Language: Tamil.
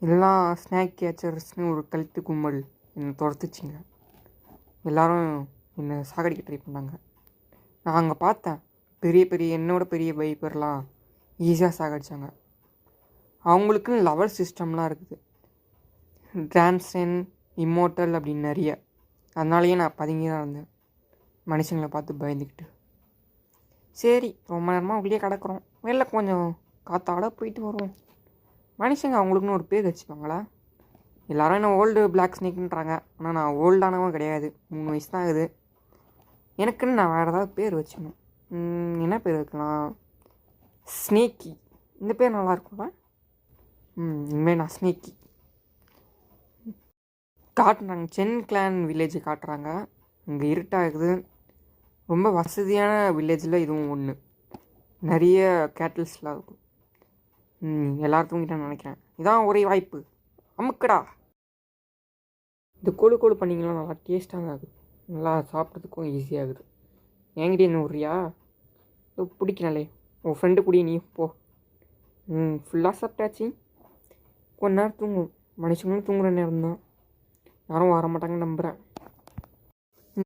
எல்லா ஸ்நாக் கேச்சர்ஸ்னு ஒரு கழுத்து கும்பல் என்னை துரத்துச்சிங்க. எல்லோரும் என்னை சாகடிக்க ட்ரை பண்ணாங்க. நான் அங்கே பார்த்தேன், பெரிய பெரிய என்னோட பெரிய பைப்பர்லாம் ஈஸியாக சாகடிச்சாங்க. அவங்களுக்குன்னு லெவல் சிஸ்டம்லாம் இருக்குது, டிரான்சென்ட், இம்மோர்டல் அப்படின்னு நிறைய. அதனாலேயே நான் பதுங்கி தான் இருந்தேன், மனுஷங்களை பார்த்து பயந்துக்கிட்டு. சரி, ரொம்ப நேரமாக உள்ளே கிடக்குறோம், வெளில கொஞ்சம் காத்தாட போயிட்டு வருவோம். மனுஷங்க அவங்களுக்குன்னு ஒரு பேர் வச்சுப்பாங்களா? எல்லோரும் என்ன ஓல்டு பிளாக் ஸ்னேக்ன்றாங்க. ஆனால் நான் ஓல்டானவன் கிடையாது, 3 வயசு தான் ஆகுது. எனக்குன்னு நான் வேறு ஏதாவது பேர் வச்சுக்கணும். என்ன பேர் வைக்கலாம்? ஸ்னேக்கி, இந்த பேர் நல்லாயிருக்கும்ல. இனிமேல் நான் ஸ்னேக்கி. காட்டுறாங்க, சென் கிளான் வில்லேஜ் காட்டுறாங்க. இங்கே இருட்டாகுது. ரொம்ப வசதியான வில்லேஜில் இதுவும் ஒன்று. நிறைய கேட்டில்ஸ்லாம் இருக்கும். எல்லோரும் தூங்கிட்டேன்னு நினைக்கிறேன். இதான் ஒரே வாய்ப்பு, அமுக்கடா. இந்த கோழு பண்ணிங்களாம் நல்லா டேஸ்ட்டாக ஆகுது, நல்லா சாப்பிட்றதுக்கும் ஈஸியாகுது. என்கிட்ட என்ன விட்றியா? பிடிக்கனாலே உன் ஃப்ரெண்டு கூடிய நீ போ. ஃபுல்லாக சாப்பிட்டாச்சு. கொஞ்ச நேரம் தூங்கும், மனுஷங்களும் தூங்குற நேரம் தான். யாரும் வர மாட்டாங்கன்னு நம்புகிறேன்.